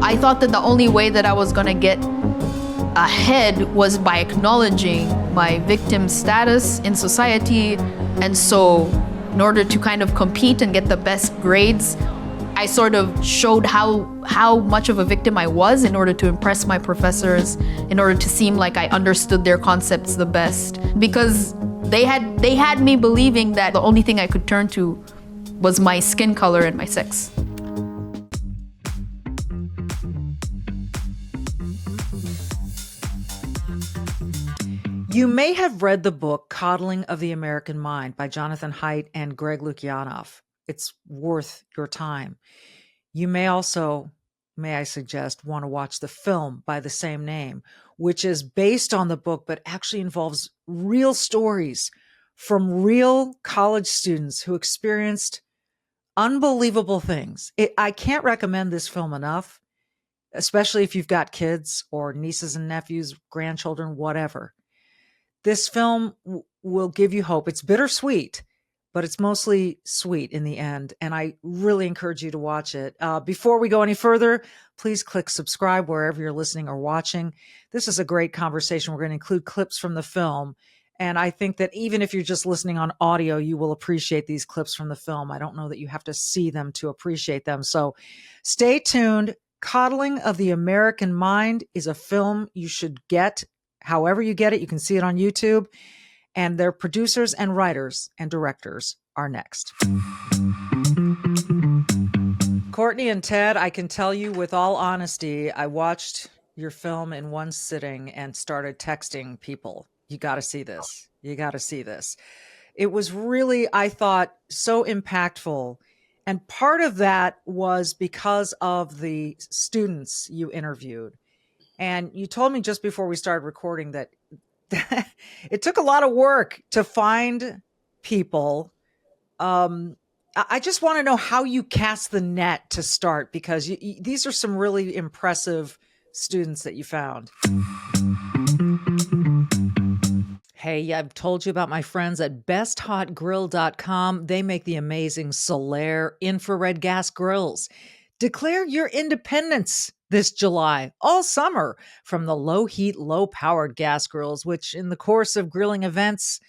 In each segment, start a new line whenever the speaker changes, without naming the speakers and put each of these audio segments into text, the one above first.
I thought that the only way that I was going to get ahead was by acknowledging my victim status in society. And so in order to kind of compete and get the best grades, I sort of showed how much of a victim I was in order to impress my professors, in order to seem like I understood their concepts the best. Because they had me believing that the only thing I could turn to was my skin color and my sex.
You may have read the book Coddling of the American Mind by Johnathan Haidt and Greg Lukianoff. It's worth your time. You may also, may I suggest, want to watch the film by the same name, which is based on the book, but actually involves real stories from real college students who experienced unbelievable things. I can't recommend this film enough, especially if you've got kids or nieces and nephews, grandchildren, whatever. This film will give you hope. It's bittersweet, but it's mostly sweet in the end. And I really encourage you to watch it. Before we go any further, please click subscribe wherever you're listening or watching. This is a great conversation. We're going to include clips from the film. And I think that even if you're just listening on audio, you will appreciate these clips from the film. I don't know that you have to see them to appreciate them. So stay tuned. Coddling of the American Mind is a film you should get. However you get it, you can see it on YouTube. And their producers and writers and directors are next. Courtney and Ted, I can tell you with all honesty, I watched your film in one sitting and started texting people. You got to see this. You got to see this. It was really, I thought, so impactful. And part of that was because of the students you interviewed. And you told me just before we started recording that it took a lot of work to find people. I just want to know how you cast the net to start, because these are some really impressive students that you found. Hey, I've told you about my friends at besthotgrill.com. They make the amazing Solaire infrared gas grills. Declare your independence this July, all summer, from the low heat, low powered gas grills, which in the course of grilling events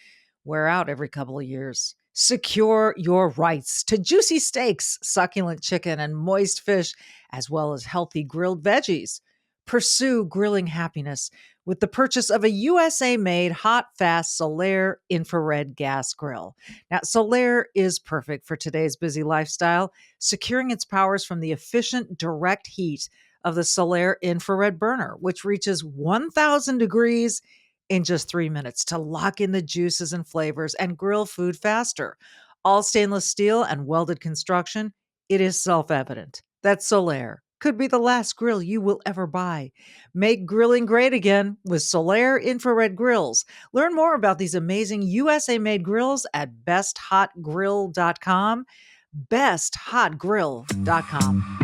wear out every couple of years. Secure your rights to juicy steaks, succulent chicken, and moist fish, as well as healthy grilled veggies. Pursue grilling happiness with the purchase of a USA-made hot, fast Solaire infrared gas grill. Now, Solaire is perfect for today's busy lifestyle, securing its powers from the efficient direct heat of the Solaire infrared burner, which reaches 1,000 degrees in just 3 minutes to lock in the juices and flavors and grill food faster. All stainless steel and welded construction, it is self-evident that Solaire could be the last grill you will ever buy. Make grilling great again with Solaire infrared grills. Learn more about these amazing USA-made grills at besthotgrill.com. besthotgrill.com.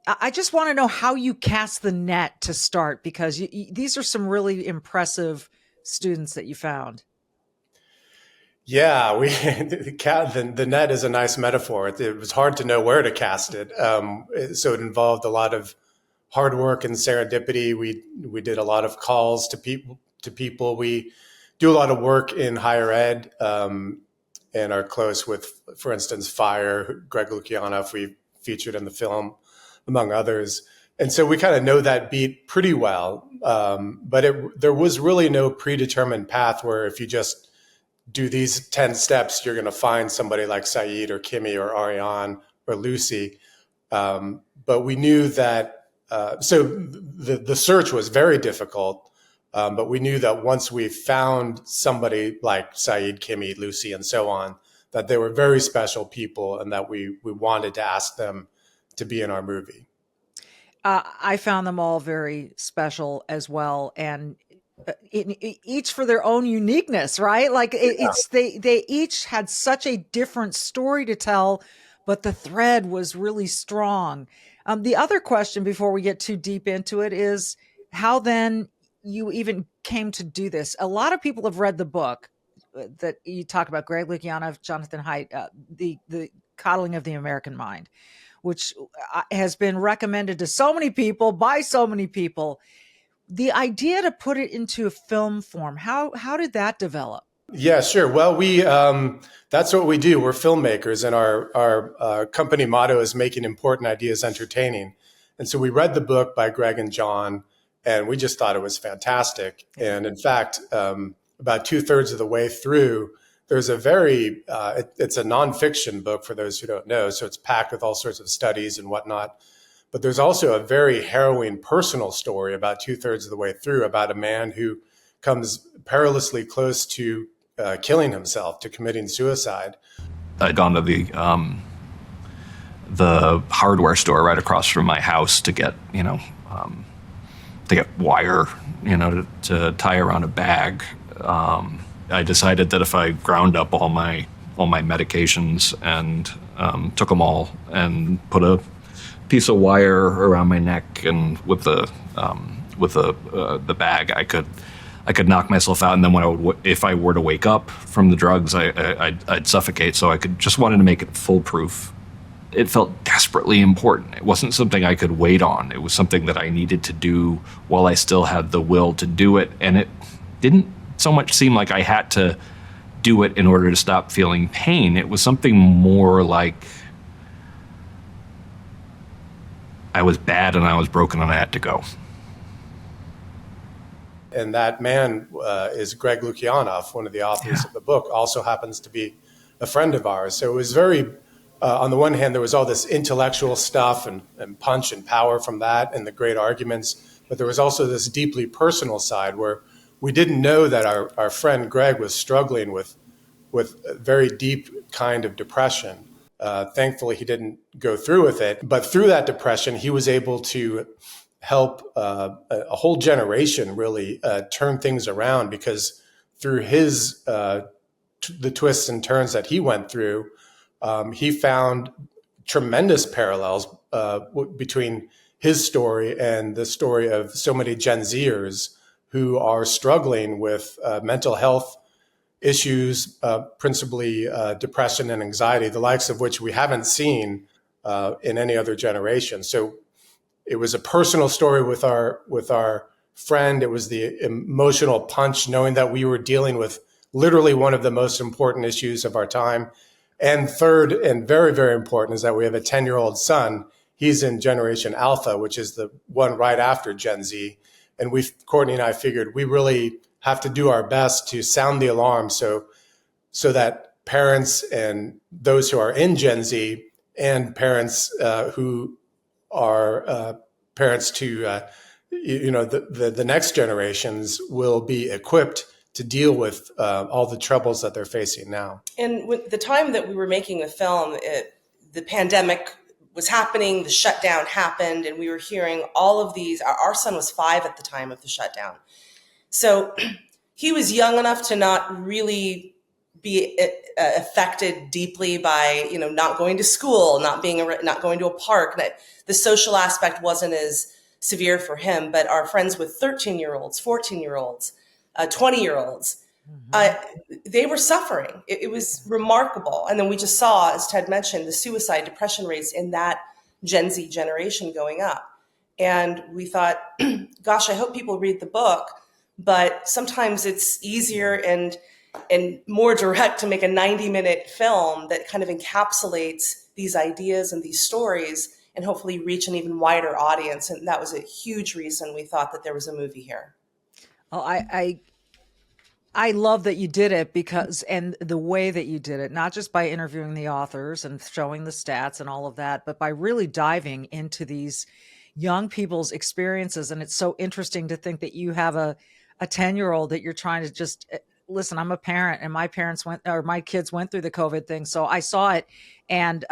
I just want to know how you cast the net to start, because these are some really impressive students that you found.
Yeah, the net is a nice metaphor. It was hard to know where to cast it, so it involved a lot of hard work and serendipity. We did a lot of calls to people. We do a lot of work in higher ed, and are close with, for instance, Fire, Greg Lukianoff. We featured in the film, among others, and so we kind of know that beat pretty well. But there was really no predetermined path where if you just do these 10 steps, you're going to find somebody like Saeed or Kimmy or Ariane or Lucy. But we knew that, so the search was very difficult. But we knew that once we found somebody like Saeed, Kimmy, Lucy, and so on, that they were very special people and that we wanted to ask them to be in our movie.
I found them all very special as well. And each for their own uniqueness, right? Like they each had such a different story to tell, but the thread was really strong. The other question before we get too deep into it is how then you even came to do this. A lot of people have read the book that you talk about, Greg Lukianoff, Johnathan Haidt, the Coddling of the American Mind, which has been recommended to so many people by so many people. The idea to put it into a film form, how did that develop?
Yeah, sure. Well, we that's what we do. We're filmmakers, and our company motto is making important ideas entertaining. And so we read the book by Greg and John, and we just thought it was fantastic. And in fact, about 2/3 of the way through, there's a very it's a nonfiction book for those who don't know. So it's packed with all sorts of studies and whatnot. But there's also a very harrowing personal story about 2/3 of the way through about a man who comes perilously close to killing himself, to committing suicide.
I'd gone to the hardware store right across from my house to get wire, to tie around a bag. I decided that if I ground up all my medications and took them all and put a piece of wire around my neck and with the bag, I could knock myself out, and then if I were to wake up from the drugs, I'd suffocate. So I just wanted to make it foolproof. It felt desperately important. It wasn't something I could wait on. It was something that I needed to do while I still had the will to do it. And it didn't so much seem like I had to do it in order to stop feeling pain. It was something more like I was bad and I was broken and I had to go.
And that man is Greg Lukianoff, one of the authors of the book, also happens to be a friend of ours. So it was very, on the one hand, there was all this intellectual stuff and punch and power from that and the great arguments, but there was also this deeply personal side where we didn't know that our friend Greg was struggling with a very deep kind of depression. Thankfully, he didn't go through with it, but through that depression, he was able to help a whole generation really turn things around, because through his the twists and turns that he went through, he found tremendous parallels between his story and the story of so many Gen Zers who are struggling with mental health issues, principally depression and anxiety, the likes of which we haven't seen in any other generation. So it was a personal story with our friend. It was the emotional punch, knowing that we were dealing with literally one of the most important issues of our time. And third, and very, very important, is that we have a 10-year-old son. He's in Generation Alpha, which is the one right after Gen Z. And Courtney and I figured we really have to do our best to sound the alarm so that parents and those who are in Gen Z and parents who are parents to the next generations will be equipped to deal with all the troubles that they're facing now.
And with the time that we were making the film, the pandemic was happening, the shutdown happened, and we were hearing all of these. Our son was 5 at the time of the shutdown. So he was young enough to not really be affected deeply by, not going to school, not going to a park. The social aspect wasn't as severe for him, but our friends with 13-year-olds, 14-year-olds, 20-year-olds, they were suffering. It was remarkable. And then we just saw, as Ted mentioned, the suicide depression rates in that Gen Z generation going up. And we thought, gosh, I hope people read the book, but sometimes it's easier and more direct to make a 90-minute film that kind of encapsulates these ideas and these stories and hopefully reach an even wider audience. And that was a huge reason we thought that there was a movie here.
Oh, I love that you did it and the way that you did it, not just by interviewing the authors and showing the stats and all of that, but by really diving into these young people's experiences. And it's so interesting to think that you have a 10-year-old that you're trying to just listen. I'm a parent, and my kids went through the COVID thing. So I saw it, and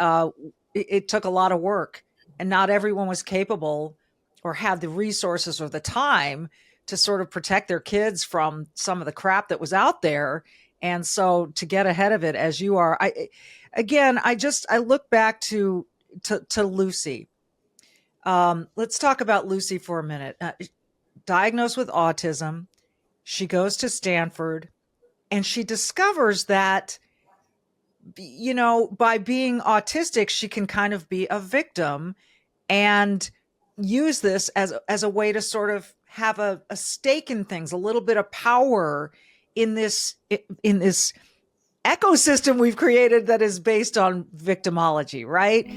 it took a lot of work, and not everyone was capable or had the resources or the time to sort of protect their kids from some of the crap that was out there. And so to get ahead of it as you are, I look back to Lucy. Let's talk about Lucy for a minute. Diagnosed with autism, she goes to Stanford, and she discovers that by being autistic, she can kind of be a victim and use this as a way to sort of have a stake in things, a little bit of power in this ecosystem we've created that is based on victimology, right?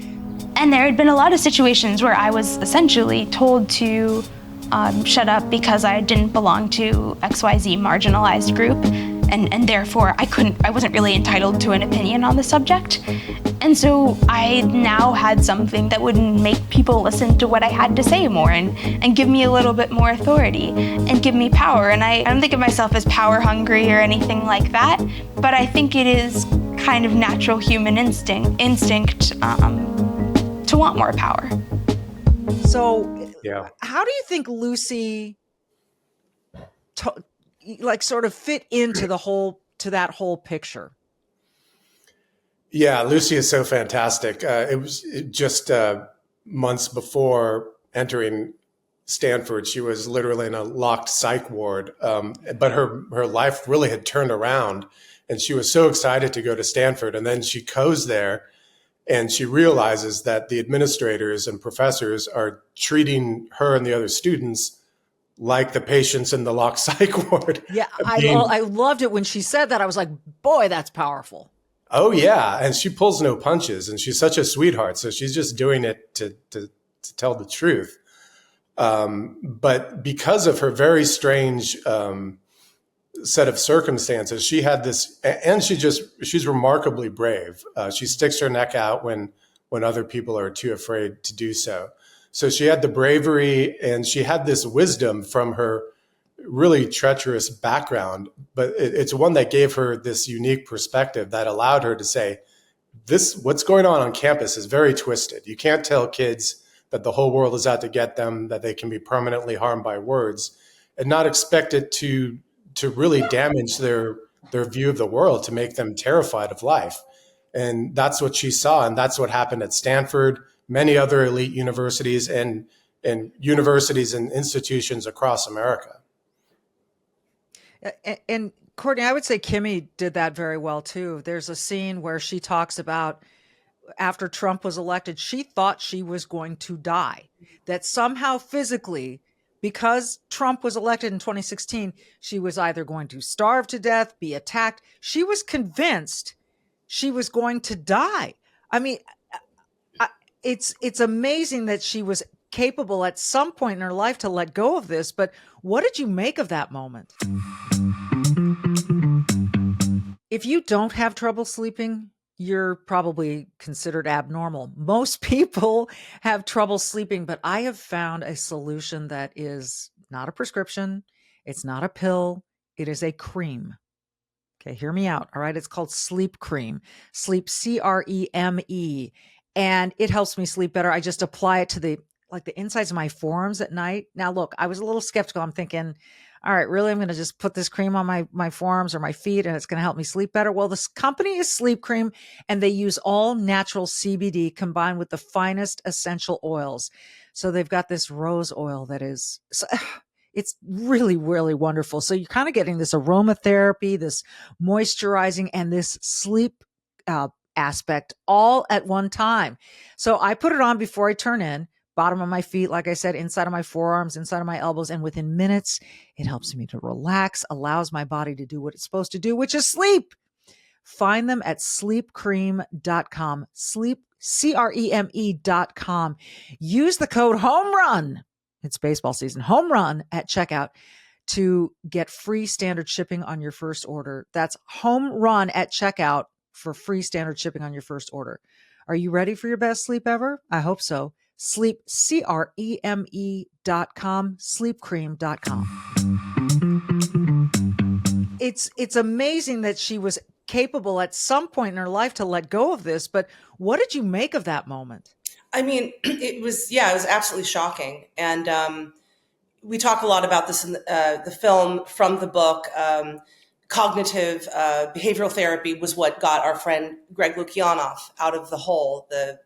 And there had been a lot of situations where I was essentially told to shut up because I didn't belong to XYZ marginalized group, and therefore I wasn't really entitled to an opinion on the subject. And so I now had something that would make people listen to what I had to say more and give me a little bit more authority and give me power. And I don't think of myself as power hungry or anything like that, but I think it is kind of natural human instinct to want more power.
So
Yeah.
how do you think Lucy sort of fit into that whole picture?
Yeah, Lucy is so fantastic. It was just months before entering Stanford, she was literally in a locked psych ward. But her life really had turned around, and she was so excited to go to Stanford. And then she goes there, and she realizes that the administrators and professors are treating her and the other students like the patients in the locked psych ward.
Yeah, I loved it when she said that. I was like, boy, that's powerful.
Oh, yeah. And she pulls no punches, and she's such a sweetheart. So she's just doing it to tell the truth. But because of her very strange set of circumstances, she had this, and she's remarkably brave. She sticks her neck out when other people are too afraid to do so. So she had the bravery, and she had this wisdom from her really treacherous background, but it's one that gave her this unique perspective that allowed her to say, what's going on campus is very twisted. You can't tell kids that the whole world is out to get them, that they can be permanently harmed by words, and not expect it to really damage their view of the world, to make them terrified of life. And that's what she saw. And that's what happened at Stanford, many other elite universities, and universities and institutions across America.
And Courtney, I would say Kimmy did that very well too. There's a scene where she talks about after Trump was elected, she thought she was going to die, that somehow physically, because Trump was elected in 2016, she was either going to starve to death, be attacked. She was convinced she was going to die. I mean, it's amazing that she was capable at some point in her life to let go of this. But what did you make of that moment? If you don't have trouble sleeping, you're probably considered abnormal. Most people have trouble sleeping, but I have found a solution that is not a prescription. It's not a pill. It is a cream. Okay, hear me out. All right. It's called Sleep Cream. Sleep, CREME. And it helps me sleep better. I just apply it to the insides of my forearms at night. Now, look, I was a little skeptical. I'm thinking, all right, really, I'm going to just put this cream on my forearms or my feet and it's going to help me sleep better. Well, this company is Sleep Cream, and they use all natural CBD combined with the finest essential oils. So they've got this rose oil that is, it's really, really wonderful. So you're kind of getting this aromatherapy, this moisturizing, and this sleep aspect all at one time. So I put it on before I turn in. Bottom of my feet, like I said, inside of my forearms, inside of my elbows. And within minutes, it helps me to relax, allows my body to do what it's supposed to do, which is sleep. Find them at sleepcream.com, sleep, CREME.com. Use the code HOMERUN. It's baseball season. Home run at checkout to get free standard shipping on your first order. That's home run at checkout for free standard shipping on your first order. Are you ready for your best sleep ever? I hope so. Sleep, CREME.com, sleepcream.com. It's amazing that she was capable at some point in her life to let go of this, but what did you make of that moment?
I mean, it was absolutely shocking. And we talk a lot about this in the film from the book. Cognitive behavioral therapy was what got our friend Greg Lukianoff out of the hole, the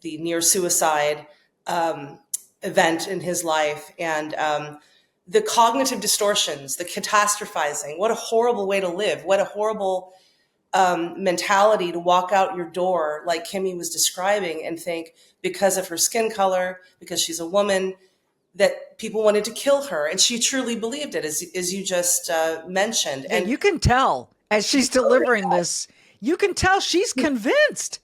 near suicide event in his life. And the cognitive distortions, the catastrophizing, what a horrible way to live. What a horrible mentality to walk out your door like Kimmy was describing and think because of her skin color, because she's a woman, that people wanted to kill her. And she truly believed it, as you just mentioned.
Yeah,
and
you can tell as she's delivering this, you can tell she's convinced.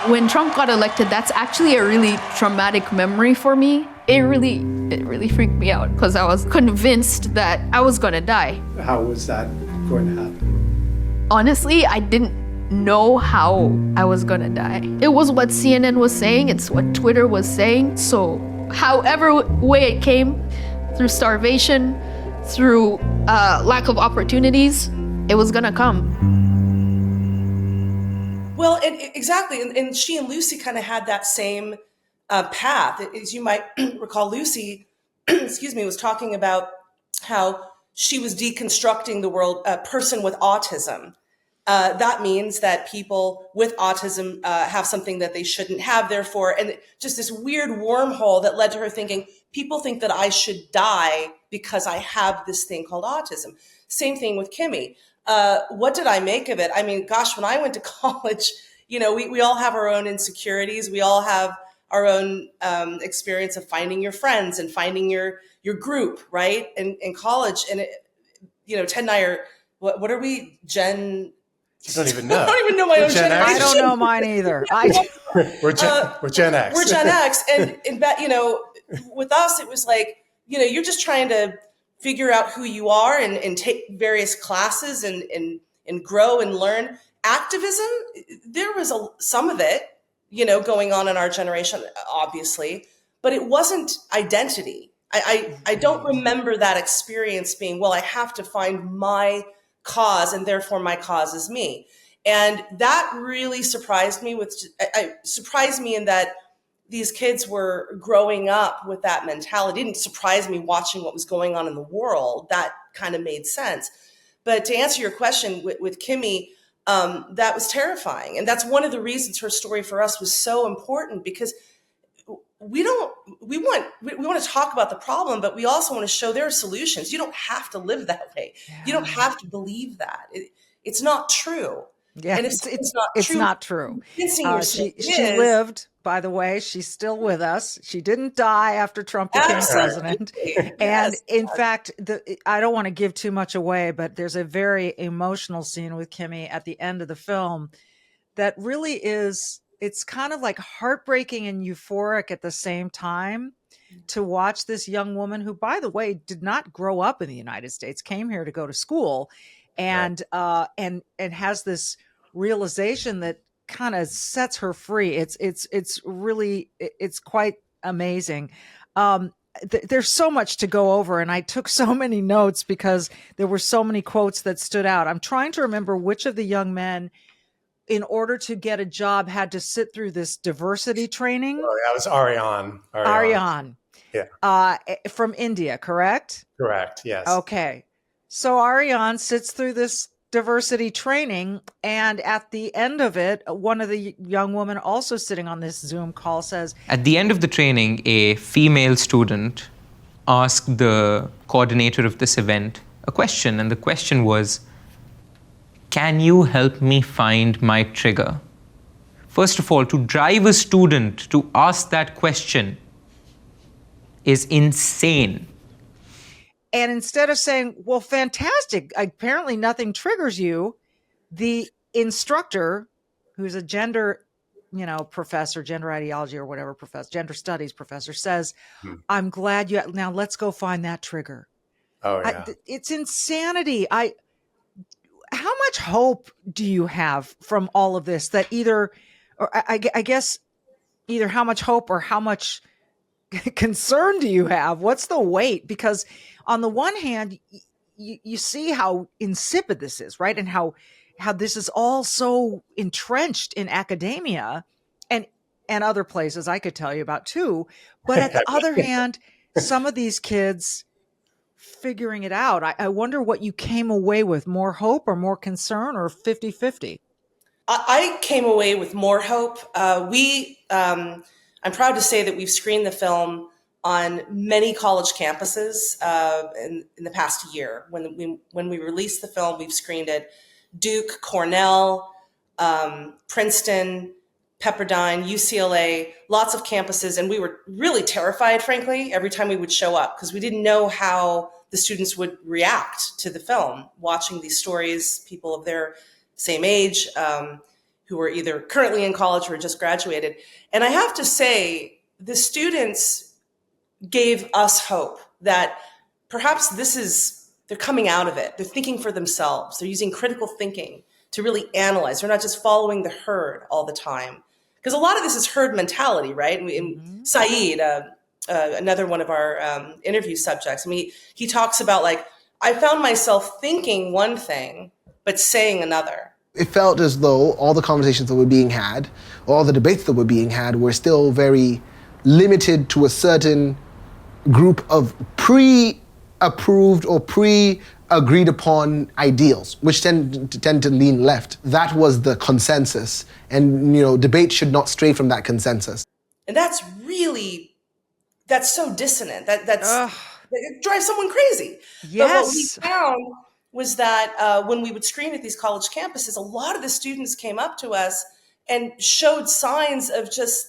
When Trump got elected, that's actually a really traumatic memory for me. It really freaked me out because I was convinced that I was gonna die.
How was that going to happen?
Honestly, I didn't know how I was gonna die. It was what CNN was saying, it's what Twitter was saying. So however way it came, through starvation, through lack of opportunities, it was gonna come.
Well, exactly. And she and Lucy kind of had that same path. As you might recall, Lucy, was talking about how she was deconstructing the world, person with autism. That means that people with autism have something that they shouldn't have, therefore, and just this weird wormhole that led to her thinking, people think that I should die because I have this thing called autism. Same thing with Kimmy. What did I make of it? I mean, gosh, when I went to college, we all have our own insecurities. We all have our own experience of finding your friends and finding your group, right? In college. And, Ted and I are, what are we, Gen?
I don't even know.
I don't even know my own
Gen
generation.
X?
I don't know mine either.
We're Gen X.
We're Gen X. And with us, it was like, you're just trying to figure out who you are and take various classes and grow and learn. Activism, there was some of it, going on in our generation, obviously, but it wasn't identity. I don't remember that experience being, well, I have to find my cause and therefore my cause is me. And that really surprised me in that these kids were growing up with that mentality. It didn't surprise me watching what was going on in the world. That kind of made sense. But to answer your question with Kimmy, that was terrifying. And that's one of the reasons her story for us was so important, because we want to talk about the problem, but we also want to show there are solutions. You don't have to live that way. Yeah. You don't have to believe that. It's not true.
Yeah,
and it's
not true. She lived, by the way. She's still with us. She didn't die after Trump became president. And in fact, I don't want to give too much away, but there's a very emotional scene with Kimmy at the end of the film that really is, it's kind of like heartbreaking and euphoric at the same time to watch this young woman who, by the way, did not grow up in the United States, came here to go to school, and has this realization that kind of sets her free. It's really quite amazing. There's so much to go over, and I took so many notes because there were so many quotes that stood out. I'm trying to remember which of the young men, in order to get a job, had to sit through this diversity training.
Oh, that was Ariane.
Yeah. From India, correct?
Correct, yes.
Okay. So Ariane sits through this diversity training, and at the end of it, one of the young women also sitting on this Zoom call says,
at the end of the training, a female student asked the coordinator of this event a question, and the question was, can you help me find my trigger? First of all, to drive a student to ask that question is insane.
And instead of saying, well, fantastic, apparently nothing triggers you, the instructor, who's a gender, professor, gender ideology or whatever professor, gender studies professor, says, I'm glad now let's go find that trigger.
Oh, yeah.
It's insanity. How much hope do you have from all of this, that either how much hope or how much concern do you have? What's the weight? Because on the one hand, you see how insipid this is, right? And how this is all so entrenched in academia and other places I could tell you about too. But at the other hand, some of these kids figuring it out. I wonder what you came away with, more hope or more concern, or 50-50?
I came away with more hope. I'm proud to say that we've screened the film on many college campuses in the past year. When we released the film, we've screened it Duke, Cornell, Princeton, Pepperdine, UCLA, lots of campuses. And we were really terrified, frankly, every time we would show up because we didn't know how the students would react to the film, watching these stories, people of their same age, who were either currently in college or just graduated. And I have to say, the students gave us hope that perhaps they're coming out of it. They're thinking for themselves. They're using critical thinking to really analyze. They're not just following the herd all the time. Because a lot of this is herd mentality, right? And Haidt, another one of our interview subjects, I mean, he talks about like, I found myself thinking one thing, but saying another.
It felt as though all the conversations that were being had, all the debates that were being had were still very limited to a certain group of pre-approved or pre-agreed upon ideals, which tend to lean left. That was the consensus. And, debate should not stray from that consensus.
And that's so dissonant. It drives someone crazy.
Yes.
But what we found was that when we would screen at these college campuses, a lot of the students came up to us and showed signs of just,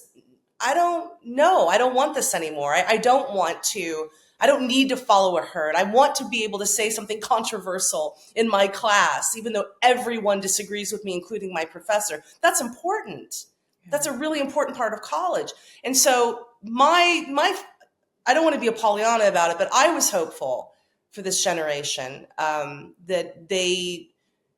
I don't know, I don't want this anymore. I don't need to follow a herd. I want to be able to say something controversial in my class, even though everyone disagrees with me, including my professor. That's important. That's a really important part of college. And so I don't want to be a Pollyanna about it, but I was hopeful for this generation, that they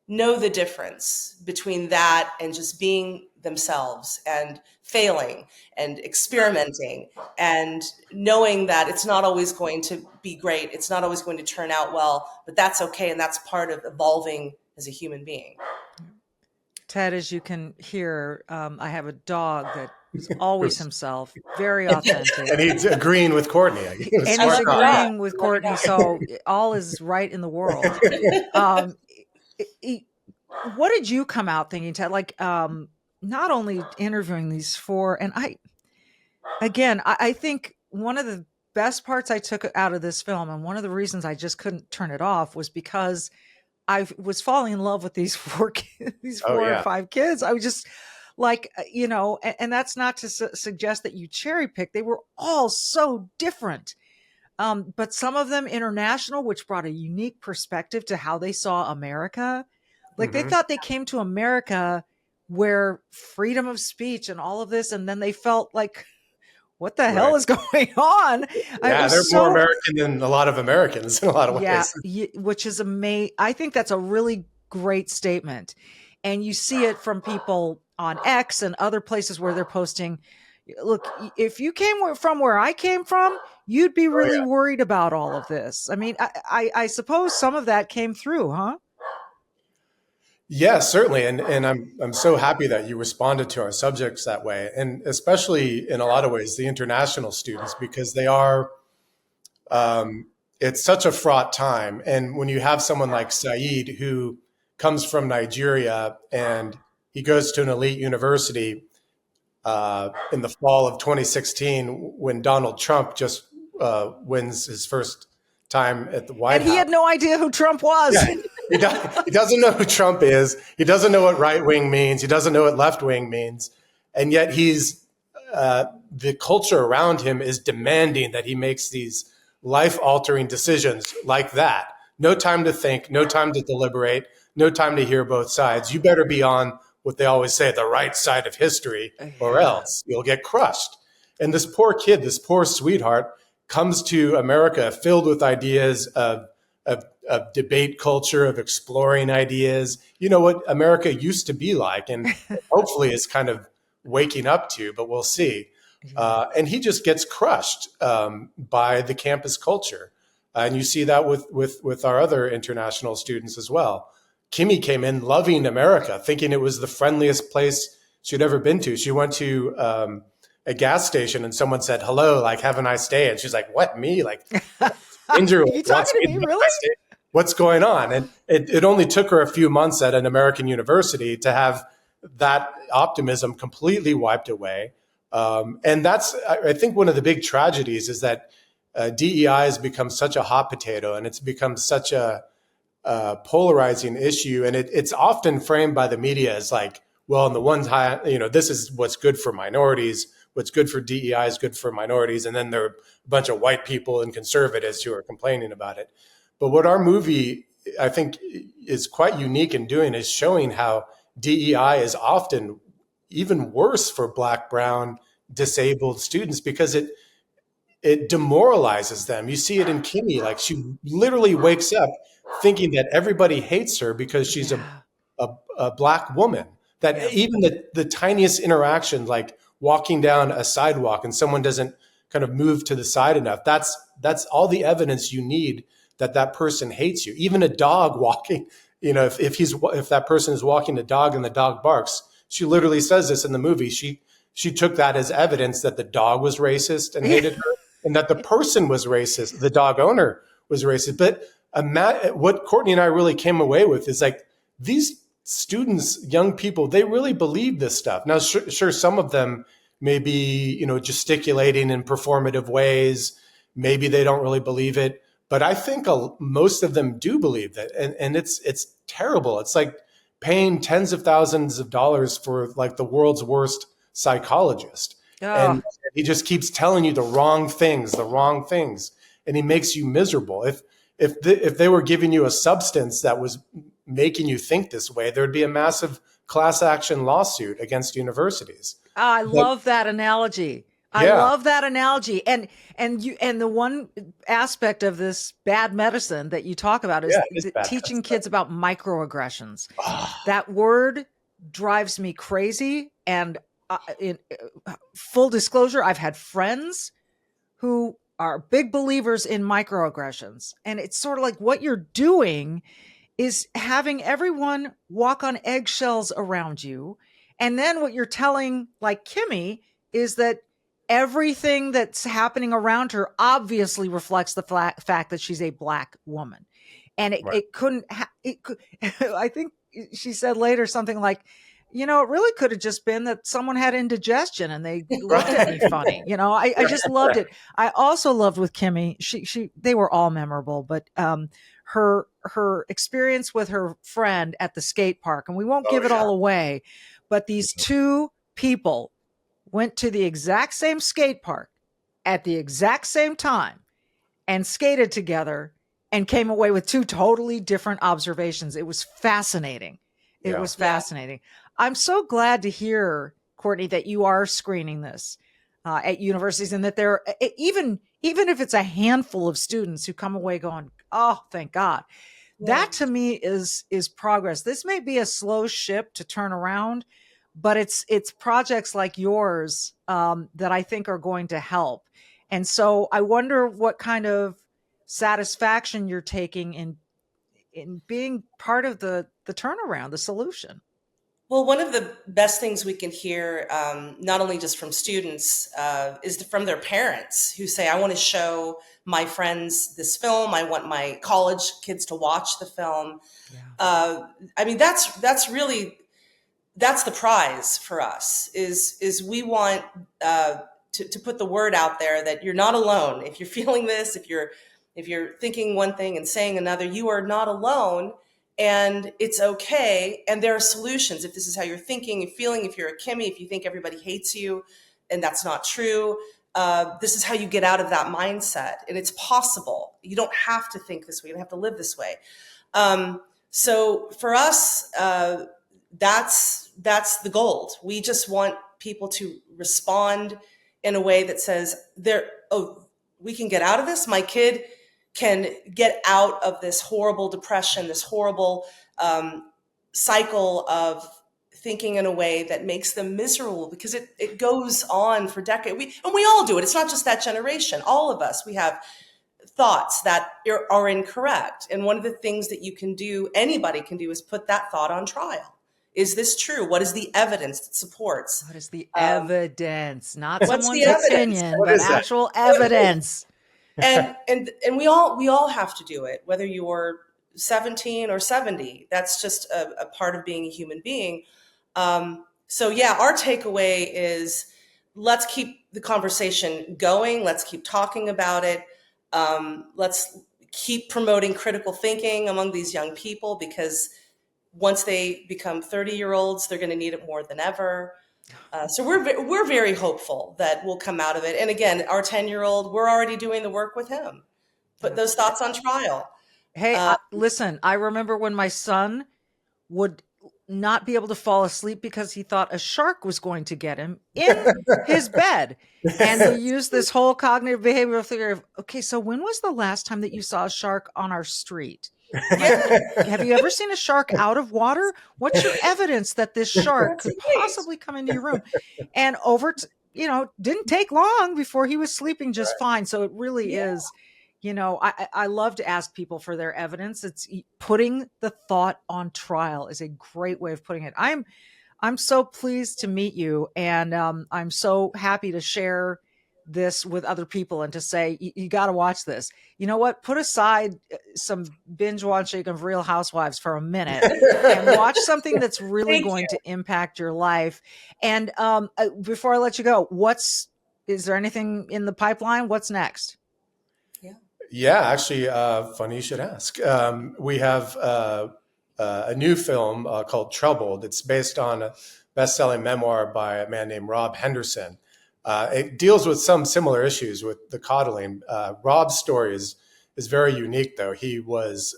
know the difference between that and just being themselves and failing and experimenting and knowing that it's not always going to be great. It's not always going to turn out well, but that's okay. And that's part of evolving as a human being.
Ted, as you can hear, I have a dog that is always himself, very authentic.
And he's agreeing with Courtney.
And he's agreeing with Courtney, so all is right in the world. What did you come out thinking, Ted? Like, not only interviewing these four, and I think one of the best parts I took out of this film, and one of the reasons I just couldn't turn it off, was because I was falling in love with these four or five kids. I was just like, and that's not to suggest that you cherry pick. They were all so different. But some of them international, which brought a unique perspective to how they saw America. Like they thought they came to America where freedom of speech and all of this, and then they felt like, what the hell is going on?
Yeah, they're more American than a lot of Americans in a lot of ways.
Yeah, which is amazing. I think that's a really great statement. And you see it from people on X and other places where they're posting, look, if you came from where I came from, you'd be really worried about all of this. I mean, I suppose some of that came through, huh?
Yeah, certainly. And I'm so happy that you responded to our subjects that way. And especially in a lot of ways, the international students, because they are, it's such a fraught time. And when you have someone like Haidt, who comes from Nigeria and he goes to an elite university in the fall of 2016, when Donald Trump just wins his first time at the White House.
And he had no idea who Trump was.
Yeah, he doesn't know who Trump is. He doesn't know what right wing means. He doesn't know what left wing means. And yet the culture around him is demanding that he makes these life altering decisions like that. No time to think, no time to deliberate, no time to hear both sides. You better be on what they always say, the right side of history, or else you'll get crushed. And this poor kid, this poor sweetheart, comes to America filled with ideas of debate culture, of exploring ideas, what America used to be like, and hopefully is kind of waking up to, but we'll see. And he just gets crushed by the campus culture. And you see that with our other international students as well. Kimmy came in loving America, thinking it was the friendliest place she'd ever been to. She went to a gas station and someone said, hello, like, have a nice day. And she's like, what, me? Like, stranger
you talking to me, really?
What's going on? And it only took her a few months at an American university to have that optimism completely wiped away. And that's, I think, one of the big tragedies is that DEI has become such a hot potato, and it's become such a polarizing issue, and it's often framed by the media as like, well, on the one hand, this is what's good for minorities, what's good for DEI is good for minorities, and then there are a bunch of white people and conservatives who are complaining about it. But what our movie, I think, is quite unique in doing is showing how DEI is often even worse for Black, brown, disabled students because it demoralizes them. You see it in Kimmy, like she literally wakes up thinking that everybody hates her because she's a Black woman. That even the tiniest interaction, like walking down a sidewalk and someone doesn't kind of move to the side enough, that's all the evidence you need that person hates you. Even a dog walking, if that person is walking a dog and the dog barks, she literally says this in the movie. She took that as evidence that the dog was racist and hated her, and that the person was racist, the dog owner was racist. But what Courtney and I really came away with is like these students, young people, they really believe this stuff. Now, sure, some of them may be, gesticulating in performative ways. Maybe they don't really believe it. But I think most of them do believe that. And it's terrible. It's like paying tens of thousands of dollars for like the world's worst psychologist. And he just keeps telling you the wrong things. And he makes you miserable. If they were giving you a substance that was making you think this way, there'd be a massive class action lawsuit against universities.
I love that analogy. I love that analogy. And the one aspect of this bad medicine that you talk about is teaching kids about microaggressions. That word drives me crazy. And in full disclosure, I've had friends who are big believers in microaggressions. And it's sort of like what you're doing is having everyone walk on eggshells around you. And then what you're telling, like Kimmy, is that everything that's happening around her obviously reflects the fact that she's a Black woman. And it couldn't, I think she said later something like, it really could have just been that someone had indigestion and they looked at me funny. I just loved it. I also loved with Kimmy, they were all memorable, but her experience with her friend at the skate park, and we won't give it all away, but these two people went to the exact same skate park at the exact same time and skated together and came away with two totally different observations. It was fascinating. It was fascinating. I'm so glad to hear, Courtney, that you are screening this at universities, and that there, even if it's a handful of students who come away going, oh, thank God. That to me is progress. This may be a slow ship to turn around, but it's projects like yours that I think are going to help. And so I wonder what kind of satisfaction you're taking in being part of the turnaround, the solution.
Well, one of the best things we can hear, not only just from students, is from their parents who say, I want to show my friends this film. I want my college kids to watch the film. Yeah. That's the prize for us is we want to put the word out there that you're not alone. If you're feeling this, if you're thinking one thing and saying another, you are not alone. And it's okay. And there are solutions. If this is how you're thinking and feeling, if you're a Kimmy, if you think everybody hates you and that's not true, this is how you get out of that mindset. And it's possible. You don't have to think this way. You don't have to live this way. So for us, that's the gold. We just want people to respond in a way that says, we can get out of this. My kid can get out of this horrible depression, this horrible cycle of thinking in a way that makes them miserable, because it goes on for decades. We all do it. It's not just that generation. All of us, we have thoughts that are incorrect. And one of the things that anybody can do is put that thought on trial. Is this true? What is the evidence that supports?
What is the evidence? Not someone's opinion, but actual evidence.
And we all have to do it, whether you're 17 or 70. That's just a part of being a human being. So yeah, our takeaway is let's keep the conversation going. Let's keep talking about it. Let's keep promoting critical thinking among these young people, because once they become 30-year-olds, they're going to need it more than ever. So we're very hopeful that we'll come out of it. And again, our 10-year-old, we're already doing the work with him. Put those thoughts on trial.
Hey, listen, I remember when my son would not be able to fall asleep because he thought a shark was going to get him in his bed. And we used this whole cognitive behavioral theory of, okay, so when was the last time that you saw a shark on our street? Have you ever seen a shark out of water? What's your evidence that this shark could possibly come into your room? And didn't take long before he was sleeping just fine. So it really is, I love to ask people for their evidence. It's putting the thought on trial is a great way of putting it. I'm so pleased to meet you. And I'm so happy to share this with other people and to say, you got to watch this. You know what? Put aside some binge watching of Real Housewives for a minute and watch something that's really going to impact your life. And before I let you go, is there anything in the pipeline? What's next?
Yeah, actually, funny you should ask. We have a new film called Troubled. It's based on a best-selling memoir by a man named Rob Henderson. It deals with some similar issues with the coddling. Rob's story is very unique, though. He was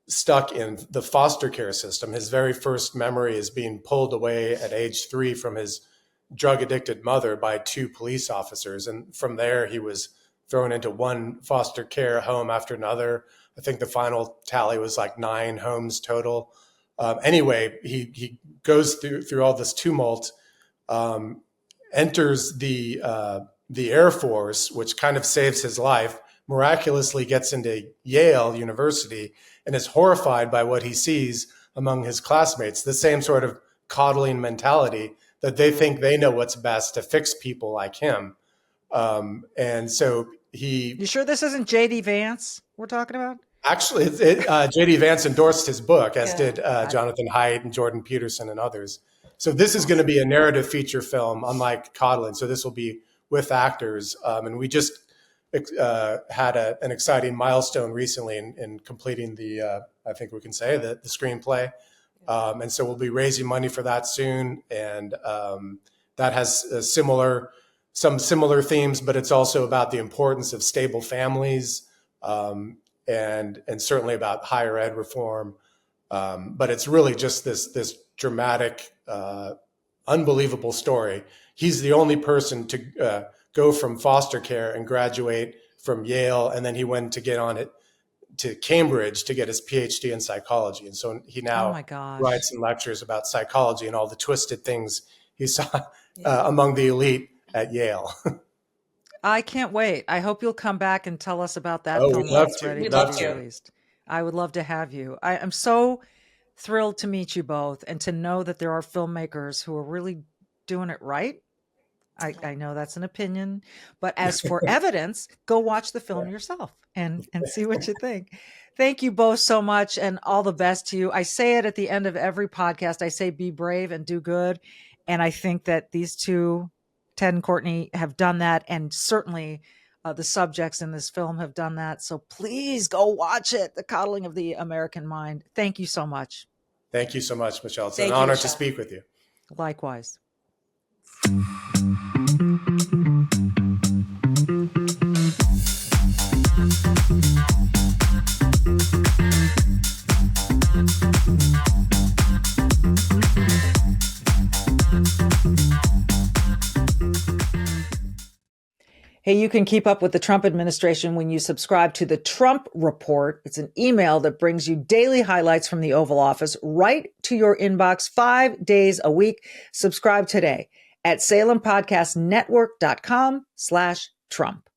stuck in the foster care system. His very first memory is being pulled away at age 3 from his drug-addicted mother by 2 police officers. And from there, he was thrown into one foster care home after another. I think the final tally was like 9 homes total. Anyway, he goes through all this tumult, enters the Air Force, which kind of saves his life, miraculously gets into Yale University, and is horrified by what he sees among his classmates, the same sort of coddling mentality that they think they know what's best to fix people like him. And so You
sure this isn't J.D. Vance we're talking about?
Actually, J.D. Vance endorsed his book, as did Johnathan Haidt and Jordan Peterson and others. So this is going to be a narrative feature film, unlike Coddling. So this will be with actors. And we just had an exciting milestone recently in completing I think we can say, the screenplay. And so we'll be raising money for that soon. And that has some similar themes, but it's also about the importance of stable families, and certainly about higher ed reform. But it's really just this dramatic, unbelievable story. He's the only person to go from foster care and graduate from Yale, and then he went to get on it to Cambridge to get his PhD in psychology. And so he now writes and lectures about psychology and all the twisted things he saw among the elite at Yale.
I can't wait. I hope you'll come back and tell us about that film
we'd love
that's
to.
ready
We'd
to
love
be
to.
released. I would love to have you. I'm so thrilled to meet you both and to know that there are filmmakers who are really doing it right. I know that's an opinion, but as for evidence, go watch the film yourself and see what you think. Thank you both so much, and all the best to you. I say it at the end of every podcast. I say, be brave and do good. And I think that these two, Ted and Courtney, have done that. And certainly the subjects in this film have done that. So please go watch it. The Coddling of the American Mind. Thank you so much.
Thank you so much, Michelle. It's an honor to speak with you.
Likewise. Hey, you can keep up with the Trump administration when you subscribe to the Trump Report. It's an email that brings you daily highlights from the Oval Office right to your inbox 5 days a week. Subscribe today at SalemPodcastNetwork.com/Trump.